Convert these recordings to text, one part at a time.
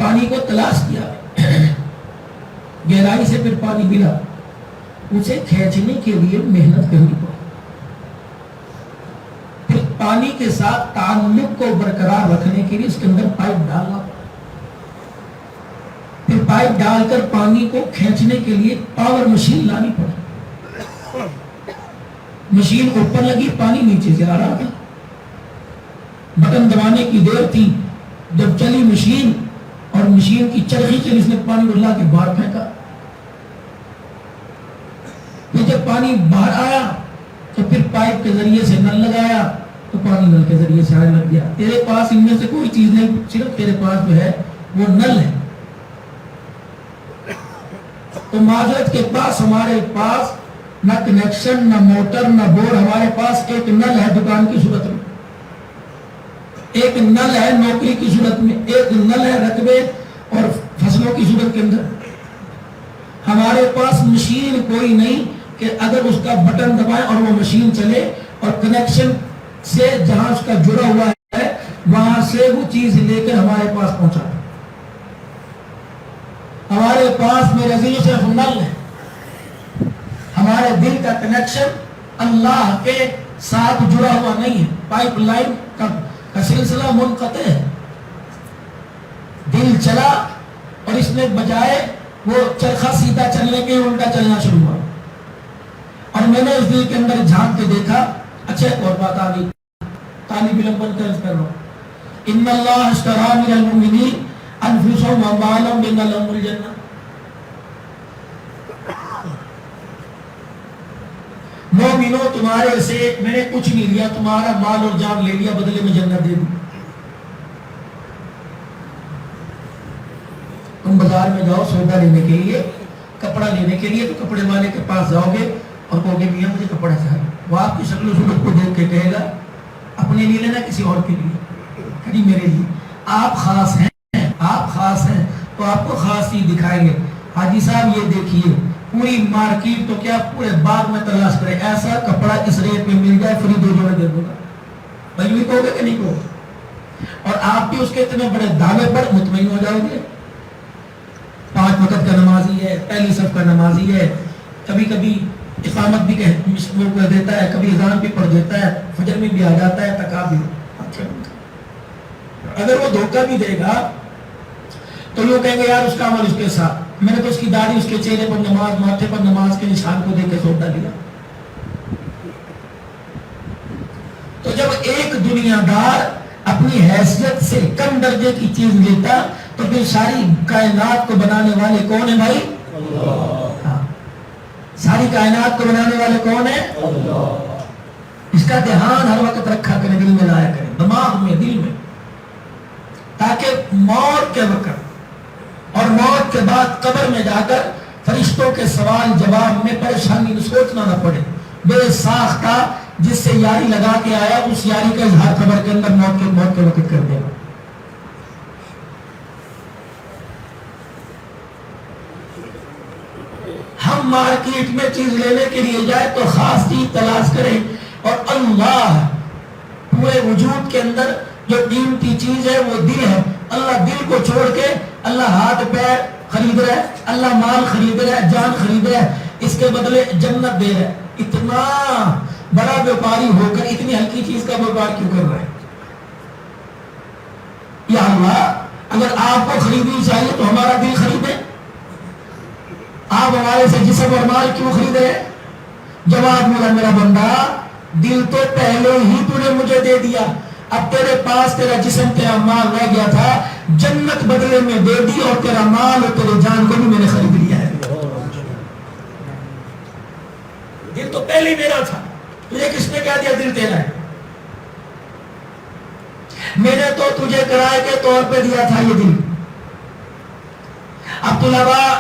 پانی کو تلاش کیا، گہرائی سے پھر پانی ملا، اسے کھینچنے کے لیے محنت کرنی پڑی، پھر پانی کے ساتھ تعلق کو برقرار رکھنے کے لیے اس کے اندر پائپ ڈالنا پڑا، پھر پائپ ڈال کر پانی کو کھینچنے کے لیے پاور مشین لانی پڑی، مشین اوپر لگی، پانی نیچے سے آ رہا تھا، بٹن دبانے کی دیر تھی، جب چلی مشین اور مشین کی چرخی چلی، اس نے پانی کو لا کے باہر پھینکا، پھر جب پانی باہر آیا تو پھر پائپ کے ذریعے سے نل لگایا تو پانی نل کے ذریعے سے آنے لگ گیا۔ تیرے پاس ان میں سے کوئی چیز نہیں، صرف تیرے پاس جو ہے وہ نل ہے۔ تو معذرت کے پاس ہمارے پاس نہ کنیکشن، نہ موٹر، نہ بور، ہمارے پاس ایک نل ہے دکان کی صورت میں، ایک نل ہے نوکری کی صورت میں، ایک نل ہے رقبے اور فصلوں کی صورت کے اندر۔ ہمارے پاس مشین کوئی نہیں کہ اگر اس کا بٹن دبائیں اور وہ مشین چلے اور کنیکشن سے جہاں اس کا جڑا ہوا ہے وہاں سے وہ چیز لے کر ہمارے پاس پہنچا۔ ہمارے پاس میرے عزیز صرف نل ہے، ہمارے دل کا کنیکشن اللہ کے ساتھ جڑا ہوا نہیں ہے، پائپ لائن کا سلسلہ منقطع ہے۔ دل چلا اور اس نے بجائے وہ چرخا سیدھا چلنے کے الٹا چلنا شروع ہوا، اور میں نے اس دل کے اندر جھانک کے دیکھا۔ اچھا ایک اور بات آ گئی، طالب علم بن کر کر رہا ہوں، ان اللہ اشتری من المؤمنین انفسهم واموالهم بان لهم الجنہ۔ مومنوں تمہارے سے میں نے کچھ نہیں لیا، تمہارا مال اور جان لے لیا، بدلے میں جنت دے دی۔ تم بازار میں جاؤ سودا لینے کے لیے، کپڑا لینے کے لیے، تو کپڑے والے کے پاس جاؤ گے اور کہو گے میاں مجھے کپڑا چاہیے، وہ آپ کی شکل و صورت کو دیکھ کے کہے گا اپنے لیے لینا کسی اور کے لیے، کہ میرے لیے، آپ خاص ہیں، آپ خاص ہیں تو آپ کو خاص چیز دکھائیں گے۔ حاجی صاحب یہ دیکھیے پوری مارکیٹ تو کیا پورے باغ میں تلاش کرے، ایسا کپڑا اس ریٹ میں مل جائے فری 2 جوڑے دے دوں گا، بھائی بھی کہو گے کہ نہیں کہو، اور آپ بھی اس کے اتنے بڑے دعوے پر مطمئن ہو جاؤ گے۔ 5 وقت کا نمازی ہے، پہلی صف کا نمازی ہے، کبھی کبھی اقامت بھی کہہ دیتا ہے، کبھی اذان بھی پڑھ دیتا ہے، فجر میں بھی آ جاتا ہے، تکا بھی۔ اگر وہ دھوکہ بھی دے گا تو لوگ کہیں گے یار اس کا عمل اس کے ساتھ، میں نے تو اس کی داڑھی، اس کے چہرے پر نماز، ماتھے پر نماز کے نشان کو دیکھ کے سودا لیا۔ تو جب ایک دنیا دار اپنی حیثیت سے کم درجے کی چیز لیتا تو پھر ساری کائنات کو بنانے والے کون ہیں بھائی؟ اللہ۔ ساری کائنات کو بنانے والے کون ہیں؟ اللہ۔ اس کا دھیان ہر وقت رکھا کریں، دل میں لایا کریں، دماغ میں، دل میں، تاکہ موت کے وقت اور موت کے بعد قبر میں جا کر فرشتوں کے سوال جواب میں پریشانی سوچنا نہ پڑے۔ بے ساختہ جس سے یاری لگا کے آیا اس یاری کا اظہار قبر کے اندر موت کے وقت کر دے گا۔ ہم مارکیٹ میں چیز لینے کے لیے جائے تو خاص چیز تلاش کریں، اور اللہ پورے وجود کے اندر جو قیمتی چیز ہے وہ دل ہے۔ اللہ دل کو چھوڑ کے اللہ ہاتھ پیر خرید رہا ہے، اللہ مال خرید رہا ہے، جان خرید رہا ہے، اس کے بدلے جنت دے رہا ہے۔ اتنا بڑا بیوپاری ہو کر اتنی ہلکی چیز کا بیوپار کیوں کر رہا ہے؟ یا اللہ اگر آپ کو خریدنی چاہیے تو ہمارا دل خریدے، آپ ہمارے سے جسم اور مال کیوں خرید رہے؟ جواب ملا میرا بندہ، دل تو پہلے ہی تو نے مجھے دے دیا، اب تیرے پاس تیرا جسم تیرا مال رہ گیا تھا، جنت بدلے میں دے دی، اور تیرا مال اور تیرے جان کو بھی میں نے خرید لیا ہے۔ دل تو پہلے ہی میرا تھا، تجھے کس نے کہہ دیا دل تیرا ہے؟ میں نے تو تجھے کرائے کے طور پہ دیا تھا یہ دل۔ اب طلباء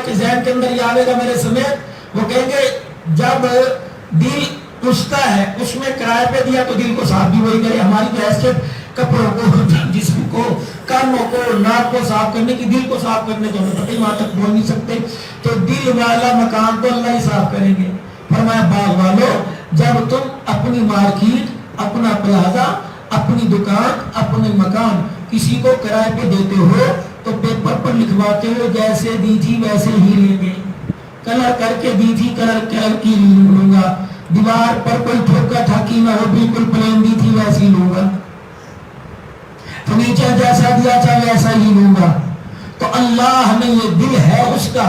کے ذہن کے اندر یہ آئے گا میرے سمیت، وہ کہیں گے جب دل پوچھتا ہے اس میں کرائے پہ دیا تو دل کو صاف بھی وہی کرے۔ ہماری تو حیثیت کپڑوں کو، جسم کو، کانوں کو، ناک کو صاف کرنے کی، دل کو صاف کرنے کو ہمیں پتہ ہی وہاں تک بول نہیں سکتے، تو دل والا مکان تو اللہ ہی صاف کریں گے۔ فرمایا باغ والو، جب تم اپنی مارکیٹ، اپنا پلازا، اپنی دکان اپنے مکان کسی کو کرائے پہ دیتے ہو تو پیپر پر لکھواتے ہو جیسے دی تھی ویسے ہی لیں گے، کلر کر کے دی تھی کلر کی لوں گا، دیوار پر کوئی ٹھوکا ٹھاکی نہ ہو بالکل پلین دی تھی ویسی لوں گا، فرنیچر جیسا دیا تھا ویسا ہی لوں گا۔ تو اللہ نے یہ دل ہے اس کا،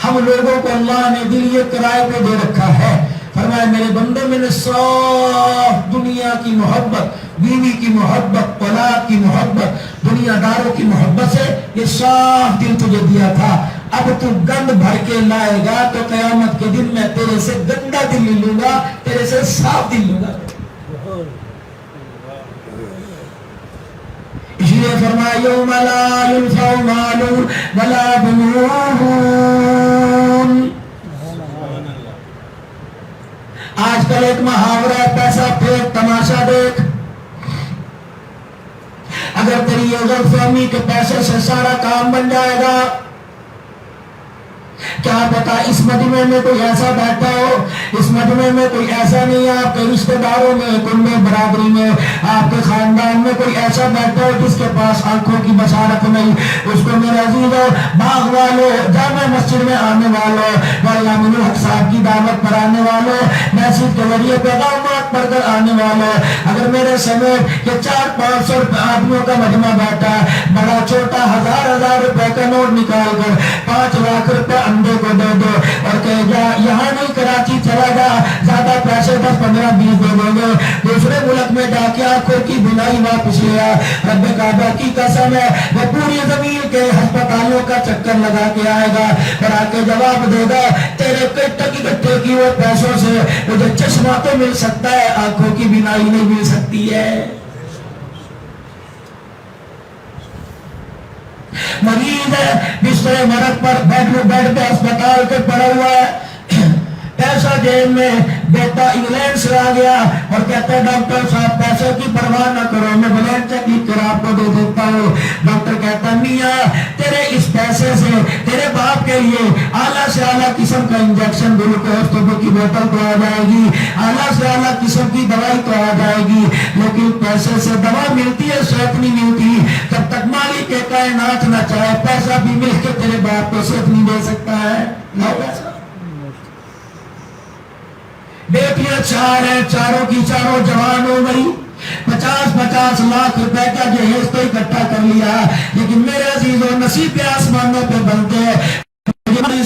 ہم لوگوں کو اللہ نے دل یہ کرائے پہ دے رکھا ہے۔ فرمایا میرے بندے میں نے صاف دنیا کی محبت، بیوی کی محبت، اولاد کی محبت، دنیا داروں کی محبت سے یہ صاف دل تجھے دیا تھا، اب تو گند بھر کے لائے گا تو قیامت کے دن میں تیرے سے گندا دل نہیں لوں گا، تیرے سے صاف دل لوں گا۔ اس لیے فرمایا یوم لا ينفع مال ولا بنون۔ آج کل ایک محاورہ ہے پیسہ پھینک تماشا دیکھ۔ اگر تیری یہ غلط فہمی کے پیسے سے سارا کام بن جائے گا، کیا پتا اس مجمع میں کوئی ایسا بیٹھا ہو، اس مجمع میں کوئی ایسا نہیں ہے، آپ کے رشتہ داروں میں، کنبے میں، برادری میں، آپ کے خاندان میں کوئی ایسا بیٹھا ہو جس کے پاس آنکھوں کی بصارت نہیں، اس کو میرے عزیزو، باغ والوں، جامع مسجد میں آنے والوں، مولانا امین الحق صاحب کی دعوت پر آنے والوں، میسج کے ذریعے پیغامات پڑھ کر آنے والوں، اگر میرے سمیت یہ 400-500 آدمیوں کا مجمع بیٹھا ہے، بڑا چھوٹا 1000 روپے کا نوٹ نکال کر 5 لاکھ روپے اندے کو دے دو اور کہے جا یہاں نہیں کراچی چلا جا، زیادہ پیسے 10-15-20 دے دیں گے، دوسرے ملک میں جا کے آنکھوں کی بینائی واپس لیا، رب کعبہ کی قسم ہے وہ پوری زمین کے ہسپتالوں کا چکر لگا کے آئے گا اور آ کے جواب دے گا تیرے کٹے کی وہ پیسوں سے مجھے چشمہ تو مل سکتا ہے، آنکھوں کی بینائی نہیں مل سکتی ہے۔ مریض ہے بستر مرض پر بیڈ پہ اسپتال کے پڑا ہوا ہے، پیسہ جیب میں، بیٹا انگلینڈ سے آ گیا اور کہتا ہے ڈاکٹر صاحب پیسے کی پرواہ نہ کرو، میں بلڈ چیک لکھ کر آپ کو دے دیتا ہوں۔ ڈاکٹر کہتا ہے میاں تیرے اس پیسے سے تیرے باپ کے لیے اعلیٰ سے اعلیٰ قسم کا انجیکشن گلوکوز کی بوتل تو آ جائے گی، اعلیٰ سے اعلیٰ قسم کی دوائی تو آ جائے گی، لیکن پیسے سے دوا ملتی ہے، صحت نہیں ملتی۔ جب تک مالک کائنات نہ چاہے پیسہ بھی مل کے تیرے باپ کو صحت نہیں دے سکتا ہے۔ لاؤ پیسہ۔ بیٹیاں 4 ہیں، چاروں کی چاروں جوان ہو گئی، 50-50 لاکھ روپے کا جہیز تو اکٹھا کر لیا، لیکن میرے عزیزوں نصیب آسمانوں پہ بنتے ہیں۔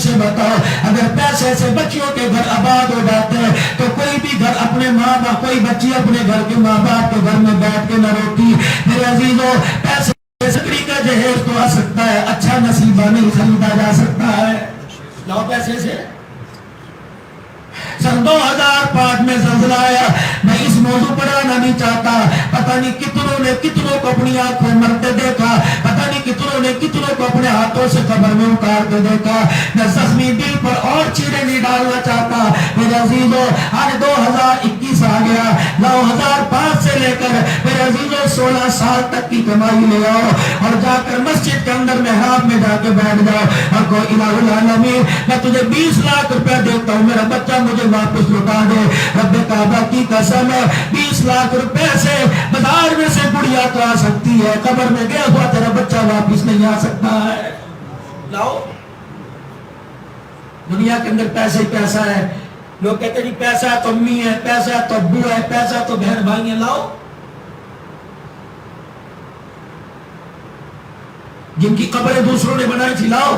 سے بتاؤ اگر پیسے سے بچیوں کے گھر آباد ہو جاتے ہیں تو کوئی بھی گھر اپنے ماں باپ، کوئی بچی اپنے گھر کے ماں باپ کے گھر میں بیٹھ کے نہ روتی۔ میرے عزیزوں پیسے سکڑی کا جہیز تو آ سکتا ہے، اچھا نصیبہ نہیں خریدا جا سکتا ہے۔ لاؤ پیسے سے۔ سن 2005 میں زلزلہ آیا، میں اس موضوع پر آنا نہیں چاہتا، پتہ نہیں کتنوں کو اپنی آنکھوں مرتے دیکھا، پتہ نہیں کتنوں کو اپنے ہاتھوں سے قبر میں اتارتے دیکھا، میں زخمی دل پر اور چیرے نہیں ڈالنا چاہتا۔ میرے عزیزوں آج 2021 آ گیا، 2005 سے لے کر میرے عزیزوں 16 سال تک کی کمائی لے آؤ اور جا کر مسجد کے اندر محراب میں جا کے بیٹھ جاؤ اور کوئی الہ العالمین میں تجھے 20 لاکھ روپے دیتا ہوں، میرا بچہ مجھے واپس لوٹا دے۔ رب کعبہ کی قسم ہے 20 لاکھ روپے سے بازار میں سے گڑیا تو آ سکتی ہے، قبر میں گیا ہوا تیرا بچہ واپس نہیں آ سکتا ہے۔ لاؤ دنیا کے اندر پیسہ ہی پیسہ ہے، لوگ کہتے ہیں جی پیسہ تو امی ہے، پیسہ تو ابو ہے، پیسہ تو بہن بھائی ہیں۔ لاؤ جن کی قبریں دوسروں نے بنائی تھی، لاؤ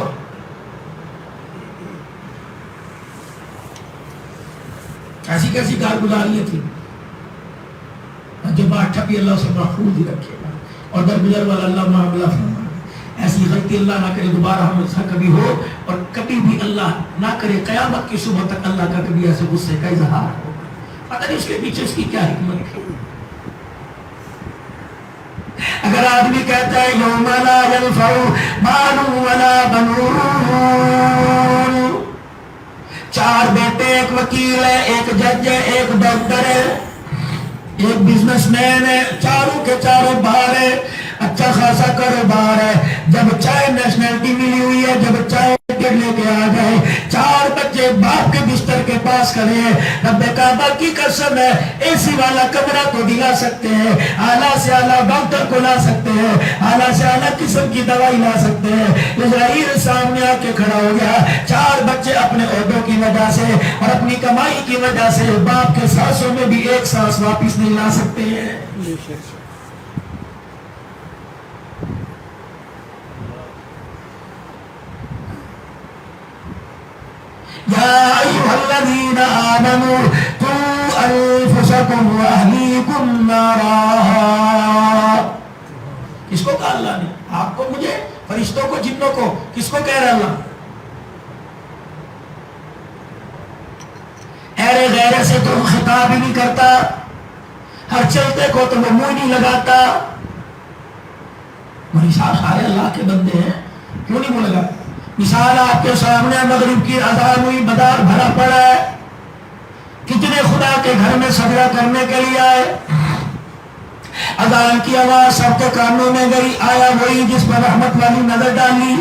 کیسی کارگزاریاں تھی، جو بات ٹھپی اللہ سے محفوظ ہی رکھے گا اور درگزر والا اللہ معاملہ فرما۔ ایسی غلطی اللہ نہ کرے دوبارہ ہم سے کبھی ہو، اور کبھی بھی اللہ نہ کرے قیامت کی صبح تک اللہ کا کبھی ایسے غصے کا اظہار ہو، پتہ نہیں اس کے پیچھے اس کی کیا حکمت ہے۔ اگر آدمی کہتا ہے یوم لا ينفع مال ولا بنون، 4 بیٹے، ایک وکیل ہے، ایک جج ہے، ایک ڈاکٹر ہے، ایک بزنس مین ہے، چاروں کے چاروں باہر ہے، اچھا خاصا کاروبار ہے، جب چاہے نیشنلٹی ملی ہوئی ہے، جب چاہے ٹکٹ لے کے آ جائے، 4 بچے باپ کے بستر کے پاس کھڑے ہیں. رب کعبہ کی قسم ہے اے سی والا کمرہ کو دلا سکتے ہیں, اعلیٰ سے اعلیٰ ڈاکٹر کو لا سکتے ہیں, اعلیٰ سے اعلیٰ قسم کی دوائی لا سکتے ہیں. اسرائیل سامنے آ کے کھڑا ہو گیا. 4 بچے اپنے عہدوں کی وجہ سے اور اپنی کمائی کی وجہ سے باپ کے سانسوں میں بھی ایک سانس واپس نہیں لا سکتے ہیں. یا ایھا الذین آمنوا قوا انفسکم واہلیکم نارا. کس کو کہا اللہ نے؟ آپ کو, مجھے, فرشتوں کو, جنوں کو. کس کو کہہ رہا اللہ؟ ایرے غیرے سے تو خطاب ہی نہیں کرتا, ہر چلتے کو تو منہ نہیں لگاتا. مری صاحب سارے اللہ کے بندے ہیں, کیوں نہیں منہ لگا؟ مثال آپ کے سامنے, مغرب کی اذان ہوئی, بازار بھرا پڑا ہے, کتنے خدا کے گھر میں سجدہ کرنے کے لیے آئے. اذان کی آواز سب کے کانوں میں گئی, آیا وہی جس پر رحمت والی نظر ڈالی.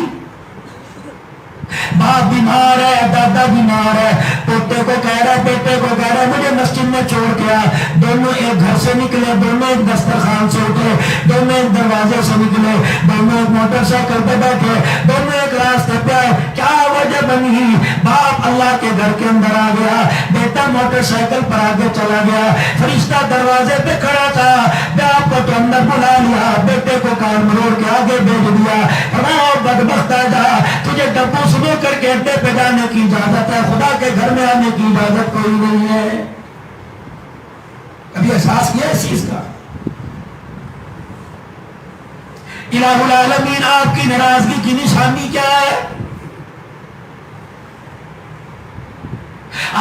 باپ بیمار ہے, دادا بیمار ہے, پوتے کو کہہ رہا ہے, بیٹے کو کہہ رہا ہے مجھے مسجد میں چھوڑ کے آ. دونوں ایک گھر سے نکلے, دونوں ایک دسترخوان سے اٹھے, دونوں ایک دروازے سے نکلے, دونوں ایک موٹر سائیکل پہ بیٹھے, دونوں ایک راستے پہ آئے. کیا وجہ بنی؟ باپ اللہ کے گھر کے اندر آ گیا, بیٹا موٹر سائیکل پر آگے چلا گیا. فرشتہ دروازے پہ کھڑا تھا, باپ کو تو اندر بلا لیا, بیٹے کو کان مروڑ کے آگے بھیج دیا. بدبخت آجا, تجھے ڈبو سنو کر کے اڈے پہ جانے کی اجازت ہے, خدا کے گھر میں آنے کی اجازت کوئی نہیں ہے. کبھی احساس کیا اس چیز کا؟ الہ العالمین آپ کی ناراضگی کی نشانی کیا ہے؟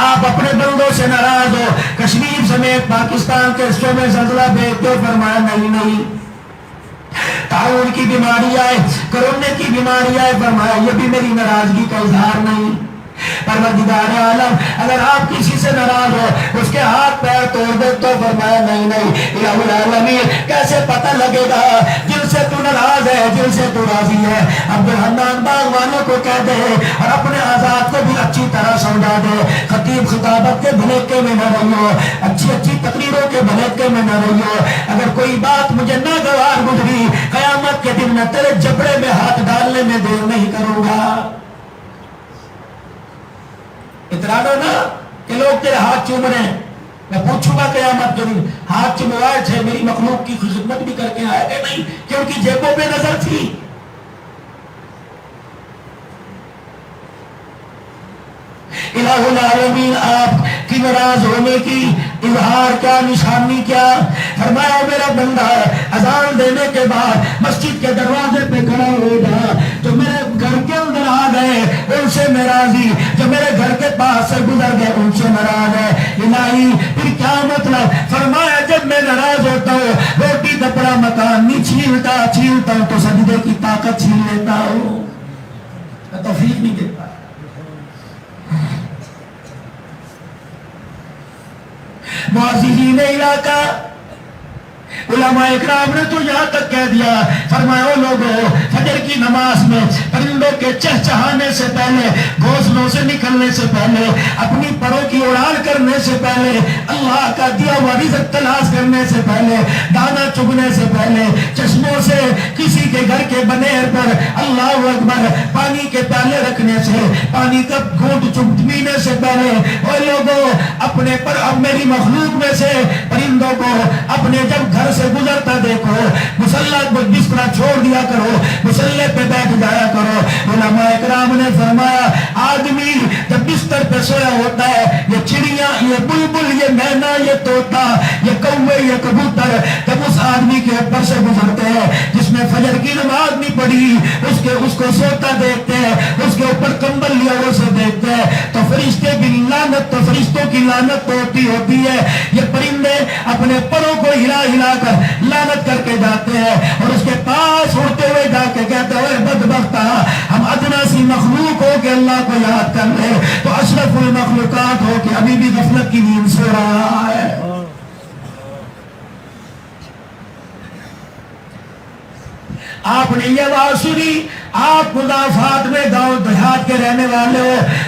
آپ اپنے بندوں سے ناراض ہو. کشمیر سمیت پاکستان کے حصوں میں زلزلہ دیکھتے ہو, فرمایا نہیں. تعاون کی بیماری آئے, کرونے کی بیماری آئے, فرمایا یہ بھی میری ناراضگی کا اظہار نہیں. پروردگار عالم اگر آپ کسی سے ناراض ہو, اس کے ہاتھ پیر توڑ دے تو فرمایا نہیں. الہ العالمین کیسے پتہ لگے گا جن سے تو ناراض ہے, جن سے تو راضی ہے؟ عبدالحنان باغ والوں کو کہہ دے اور اپنے آزاد کو بھی اچھی طرح سمجھا دے. خطیب خطابت کے بھلیکے میں نہ رہیو, اچھی تقریروں کے بھلیکے میں نہ رہیو. اگر کوئی بات مجھے ناگوار گزری, قیامت کے دن میں تیرے جبڑے میں ہاتھ ڈالنے میں دیر نہیں کروں گا. اترانو نا کہ لوگ تیرے ہاتھ چوم رہے ہیں, میں پوچھوں گا قیامت کے دن ہاتھ چوموائے تھے, میری مخلوق کی خدمت بھی کر کے آئے کہ نہیں؟ کیونکہ جیبوں پہ نظر تھی. الہ العالمین آپ کی ناراض ہونے کی اظہار کیا, نشانی کیا؟ فرمایا میرا بندہ اذان دینے کے بعد مسجد کے دروازے پہ کھڑا ہو جا. جو میرے گھر کے اندر آ گئے ان سے میں راضی, جو میرے گھر کے پاس سے گزر گئے ان سے ناراض ہے. الہی پھر کیا مطلب؟ فرمایا جب میں ناراض ہوتا ہوں, روٹی کپڑا مکان نہیں چھیلتا ہوں تو سجدے کی طاقت چھین لیتا ہوں. میں توفیق نہیں دیتا. معززین علاقہ علماء اکرام نے تو یہاں تک کہہ دیا, فرمایا او لوگوں, فجر کی نماز میں پرندوں کے چہچہانے سے پہلے, گھونسلوں سے نکلنے سے پہلے, اپنی پروں کی اڑان کرنے سے پہلے, اللہ کا دیا ہوا رزق تلاش کرنے سے پہلے, دانا چگنے سے پہلے, چشموں سے کسی کے گھر کے بنیر پر اللہ اکبر پانی کے پیالے رکھنے سے, پانی کا گھونٹ پینے سے پہلے, او لوگوں اپنے پر اب میری مخلوق میں سے پرندوں کو اپنے جب گھر سے گزرتا دیکھو, مصلح بستر چھوڑ دیا کرو, مصلح پہ بیٹھ جایا کرو. علماء اکرام نے فرمایا آدمی جب بستر پہ سویا ہوتا ہے, یہ چڑیاں, یہ بلبل, یہ مینا, یہ طوطا, یہ کوے, یہ کبوتر جب اس آدمی کے اوپر سے گزرتے ہیں جس نے فجر کی نماز نہیں پڑھی, اس کو سوتا دیکھتے ہیں, اس کے اوپر کمبل لیا ہوا سے دیکھتے ہیں, تو فرشتے بھی لعنت, تو فرشتوں کی لعنت تو ہوتی ہے. یہ پرندے اپنے پروں کو ہلا کر لعنت کر کے جاتے ہیں اور اس کے پاس اڑتے ہوئے جا کے کہتے ہیں بدبختہ, ہم ادنا سی مخلوق ہو کے اللہ کو یاد کر رہے, تو اشرف المخلوقات ہو کے ابھی بھی غفلت کی نیند سو رہا ہے. آپ نے یہ آواز سنی, آپ مضافات میں گاؤں دیہات کے رہنے والے ہو,